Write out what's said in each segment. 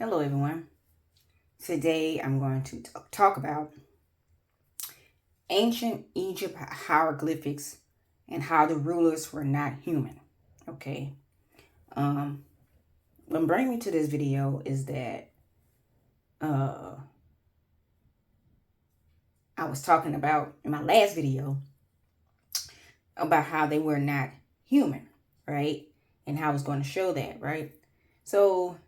Hello everyone. Today I'm going to talk about ancient Egypt hieroglyphics and how the rulers were not human. Okay. What brought me to this video is that I was talking about in my last video about how they were not human, right? And how I was going to show that, right? So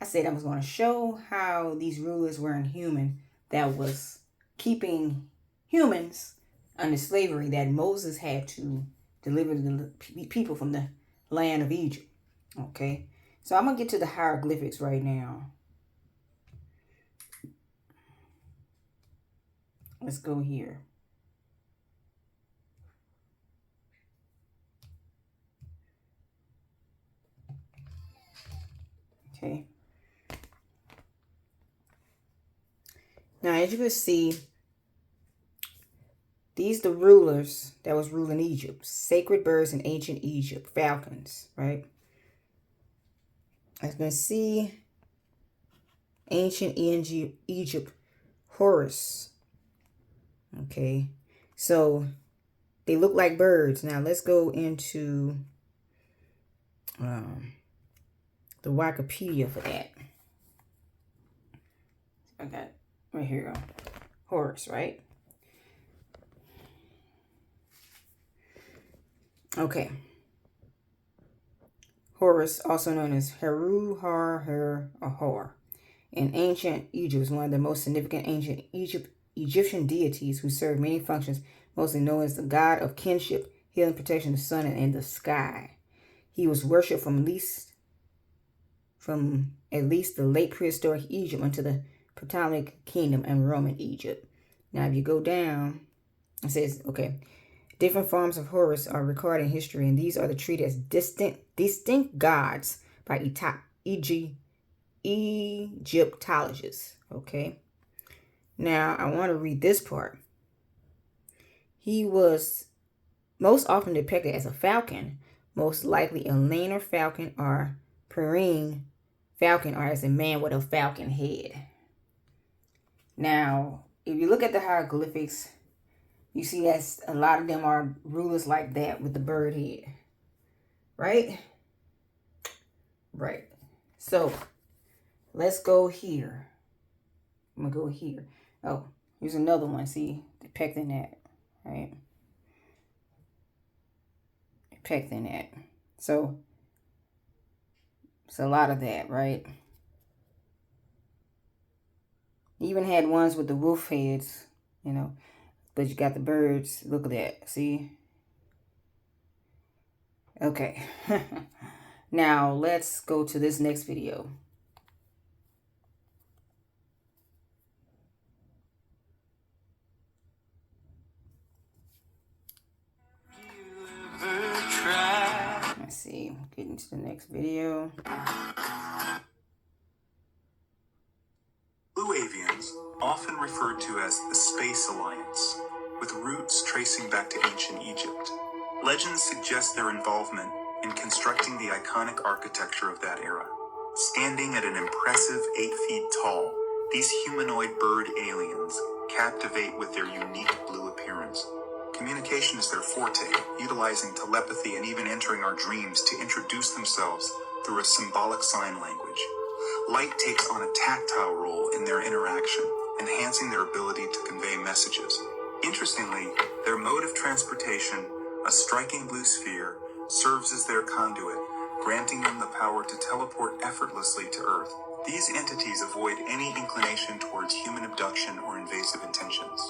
I said I was going to show how these rulers weren't human, that was keeping humans under slavery, that Moses had to deliver the people from the land of Egypt. Okay, so I'm going to get to the hieroglyphics right now. Let's go here. Okay. Now, as you can see, these the rulers that was ruling Egypt. Sacred birds in ancient Egypt. Falcons, right? As you can see, ancient Egypt, Horus. Okay. So, they look like birds. Now, let's go into the Wikipedia for that. I got right here. Horus, right? Okay. Horus, also known as Heru, Har, or Hor, in ancient Egypt, was one of the most significant ancient Egyptian deities who served many functions, mostly known as the god of kinship, healing, protection, the sun, and the sky. He was worshipped from at least the late prehistoric Egypt until the Ptolemaic Kingdom and Roman Egypt. Now, if you go down, it says, okay, different forms of Horus are recorded in history, and these are treated as distinct gods by Egyptologists. Okay. Now, I want to read this part. He was most often depicted as a falcon, most likely a laner falcon or peregrine falcon, or as a man with a falcon head. Now, if you look at the hieroglyphics, you see that a lot of them are rulers like that with the bird head. Right? Right. So, let's go here. I'm going to go here. Oh, here's another one. See, depicting that. Right? Depicting that. So, it's a lot of that, right? Even had ones with the wolf heads, you know. But you got the birds. Look at that. See? Okay. Now, let's go to this next video. Let's see. Getting to the next video. Blue avians, often referred to as the Space Alliance, with roots tracing back to ancient Egypt. Legends suggest their involvement in constructing the iconic architecture of that era. Standing at an impressive 8 feet tall, these humanoid bird aliens captivate with their unique blue appearance. Communication is their forte, utilizing telepathy and even entering our dreams to introduce themselves through a symbolic sign language. Light takes on a tactile role in their interaction, enhancing their ability to convey messages. Interestingly, their mode of transportation, a striking blue sphere, serves as their conduit, granting them the power to teleport effortlessly to Earth. These entities avoid any inclination towards human abduction or invasive intentions.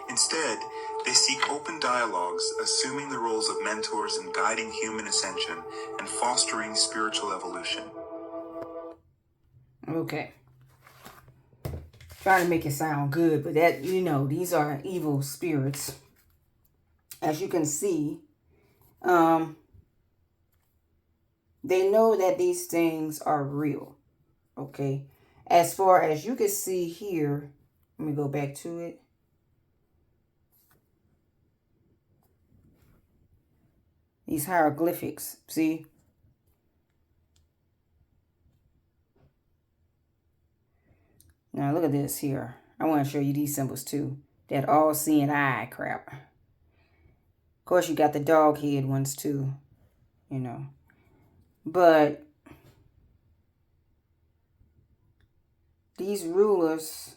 Instead, they seek open dialogues, assuming the roles of mentors in guiding human ascension and fostering spiritual evolution. Okay. Trying to make it sound good, but that, these are evil spirits. As you can see, they know that these things are real. Okay. As far as you can see here, let me go back to it. These hieroglyphics, see? Now look at this here. I want to show you these symbols too. That all-seeing eye crap. Of course, you got the dog head ones too, you know. But these rulers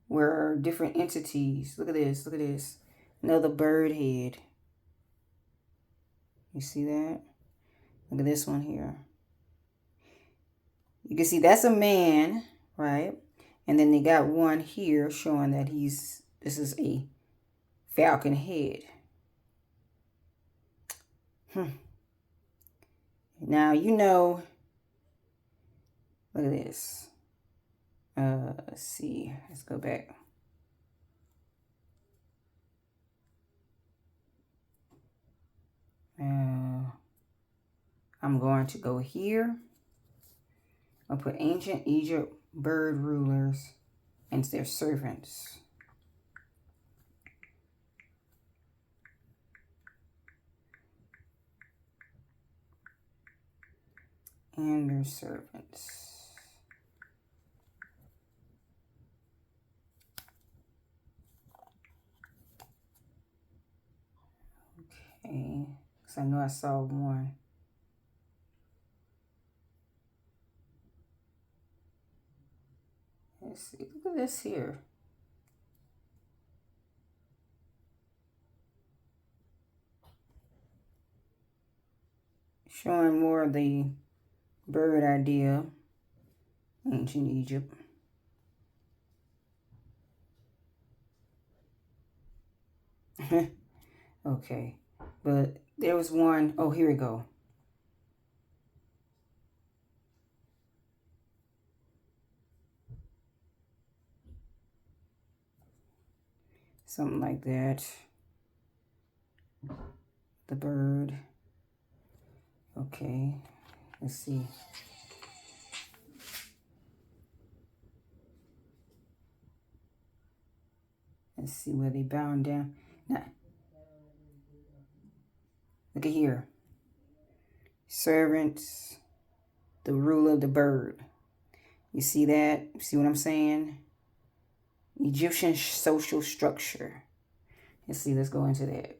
were different entities. Look at this. Look at this. Another bird head. You see that? Look at this one here. You can see that's a man, right? And then they got one here showing that this is a falcon head. Now, you know, look at this. Let's see. Let's go back. I'm going to go here. I'll put ancient Egypt bird rulers and their servants. And their servants. Okay, because I know I saw one. Let's see, look at this here. Showing more of the bird idea, ancient Egypt. Okay, but there was one. Oh, here we go. Something like that. The bird. Okay, let's see. Let's see where they bound down. Now, look at here. Servants, the ruler of the bird. You see that? You see what I'm saying? Egyptian social structure. Let's see, let's go into that.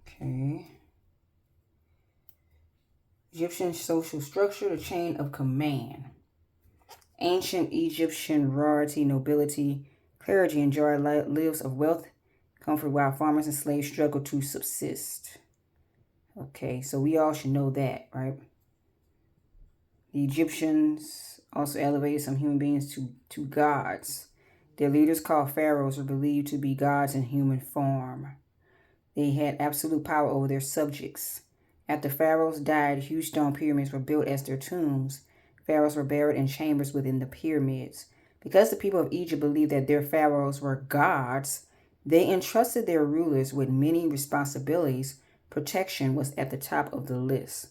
Okay. Egyptian social structure, the chain of command. Ancient Egyptian royalty, nobility, clergy enjoy lives of wealth, comfort, while farmers and slaves struggle to subsist. Okay, so we all should know that, right? The Egyptians also elevated some human beings to gods. Their leaders, called pharaohs, were believed to be gods in human form. They had absolute power over their subjects. After pharaohs died, huge stone pyramids were built as their tombs. Pharaohs were buried in chambers within the pyramids. Because the people of Egypt believed that their pharaohs were gods, they entrusted their rulers with many responsibilities. Protection was at the top of the list.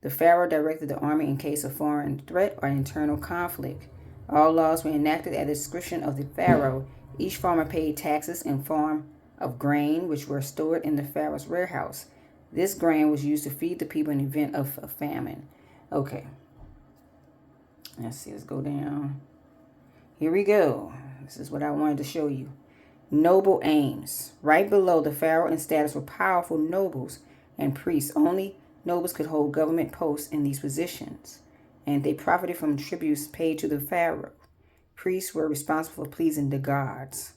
The pharaoh directed the army in case of foreign threat or internal conflict. All laws were enacted at the discretion of the pharaoh. Each farmer paid taxes in form of grain, which were stored in the pharaoh's warehouse. This grain was used to feed the people in the event of a famine. Okay. Let's see. Let's go down. Here we go. This is what I wanted to show you. Noble aims. Right below the pharaoh in status were powerful nobles and priests. Only nobles could hold government posts in these positions, and they profited from tributes paid to the pharaoh. Priests were responsible for pleasing the gods.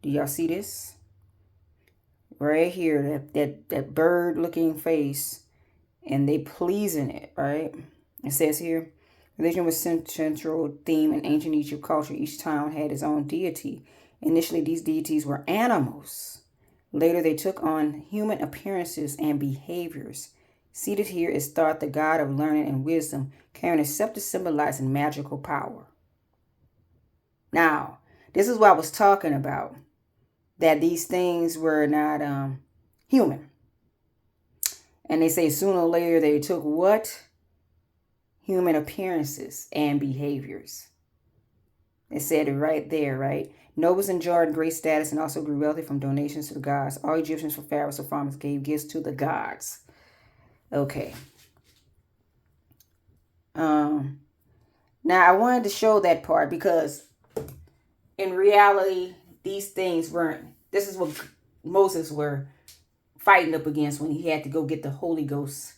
Do y'all see this? Right here, that bird-looking face, and they pleasing it, right? It says here, religion was central theme in ancient Egypt culture. Each town had its own deity. Initially, these deities were animals. Later, they took on human appearances and behaviors. Seated here is Thoth, the god of learning and wisdom, carrying a scepter symbolizing magical power. Now, this is what I was talking about, that these things were not human. And they say sooner or later they took what? Human appearances and behaviors. It said it right there, right? Nobles enjoyed great status and also grew wealthy from donations to the gods. All Egyptians, from pharaohs to farmers, gave gifts to the gods. Okay. Now I wanted to show that part because in reality, these things weren't. This is what Moses were fighting up against when he had to go get the Holy Ghost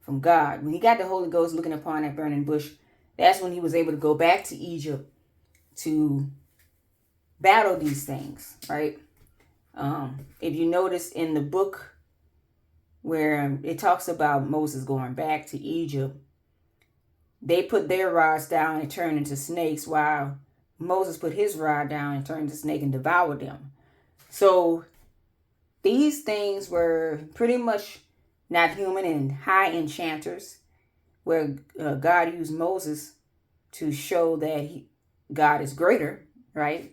from God. When he got the Holy Ghost looking upon that burning bush, that's when he was able to go back to Egypt to battle these things, right? If you notice in the book where it talks about Moses going back to Egypt, they put their rods down and turned into snakes, while Moses put his rod down and turned into a snake and devoured them. So these things were pretty much not human and high enchanters, where God used Moses to show that God is greater, right?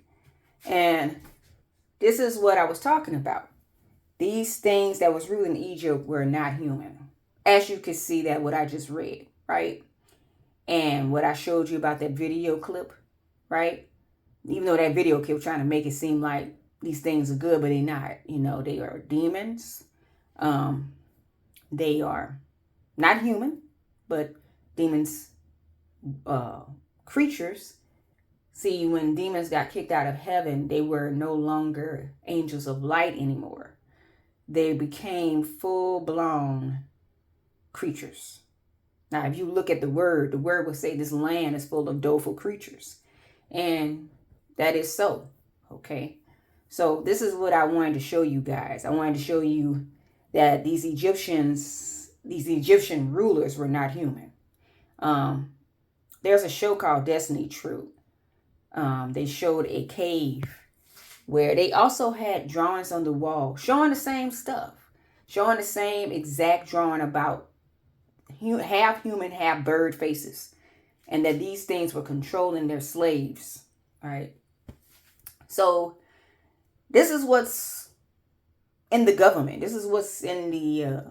And this is what I was talking about. These things that was ruling Egypt were not human. As you can see that what I just read, right? And what I showed you about that video clip, right? Even though that video clip trying to make it seem like these things are good, but they're not. You know, they are demons. They are not human, but demons, creatures. See, when demons got kicked out of heaven, they were no longer angels of light anymore. They became full-blown creatures. Now, if you look at the word will say this land is full of doleful creatures. And that is so, okay? So this is what I wanted to show you guys. I wanted to show you that these Egyptian rulers were not human. There's a show called Destiny True. They showed a cave where they also had drawings on the wall showing the same stuff, showing the same exact drawing about half human, half bird faces, and that these things were controlling their slaves. All right. So this is what's in the government. This is what's in the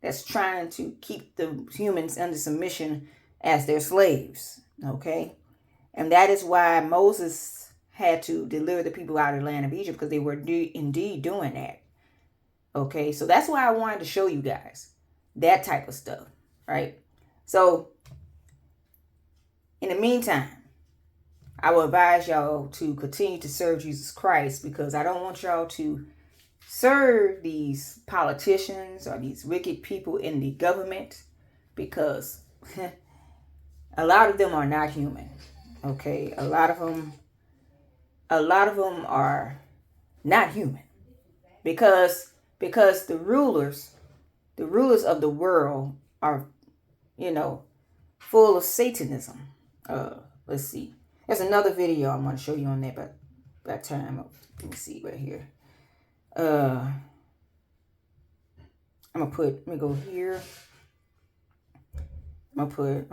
that's trying to keep the humans under submission as their slaves. Okay. And that is why Moses had to deliver the people out of the land of Egypt, because they were indeed doing that. Okay. So that's why I wanted to show you guys that type of stuff. Right. So in the meantime, I will advise y'all to continue to serve Jesus Christ, because I don't want y'all to serve these politicians or these wicked people in the government, because a lot of them are not human. Okay, a lot of them are not human, because the rulers of the world are, full of Satanism. Let's see. There's another video I'm going to show you on that, but that time, let me see right here. I'm going to let me go here. I'm going to put,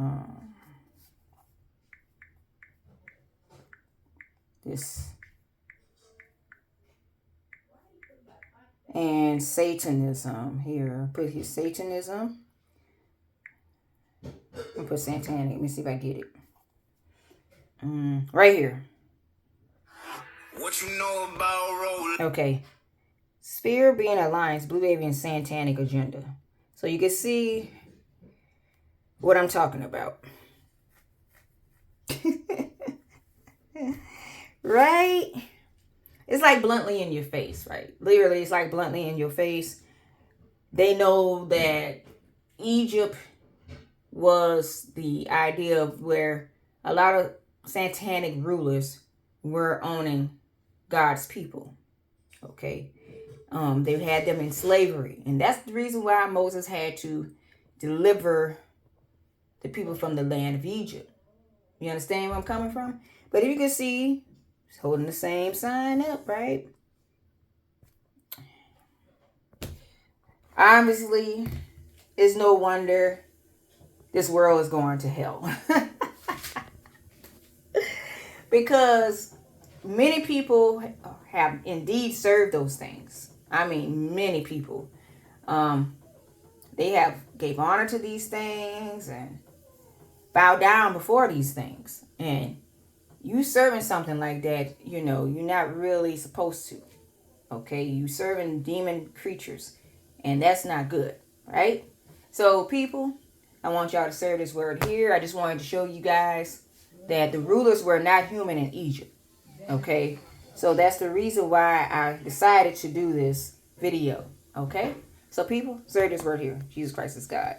this. And Satanism here. Put here Satanism. I'll put satanic. Let me see if I get it. Right here. What you know about rolling? Okay. Sphere being alliance, blue avian satanic agenda. So you can see what I'm talking about. Right? It's like bluntly in your face, right? Literally, it's like bluntly in your face. They know that Egypt was the idea of where a lot of satanic rulers were owning God's people. Okay. They had them in slavery. And that's the reason why Moses had to deliver the people from the land of Egypt. You understand where I'm coming from? But if you can see, he's holding the same sign up, right? Obviously, it's no wonder this world is going to hell. Because many people have indeed served those things. I mean, many people. They have gave honor to these things and bow down before these things. And, you serving something like that, you know, you're not really supposed to. Okay, you serving demon creatures, and that's not good, right? So, people, I want y'all to serve this word here. I just wanted to show you guys that the rulers were not human in Egypt. Okay, so that's the reason why I decided to do this video. Okay, so people, serve this word here. Jesus Christ is God.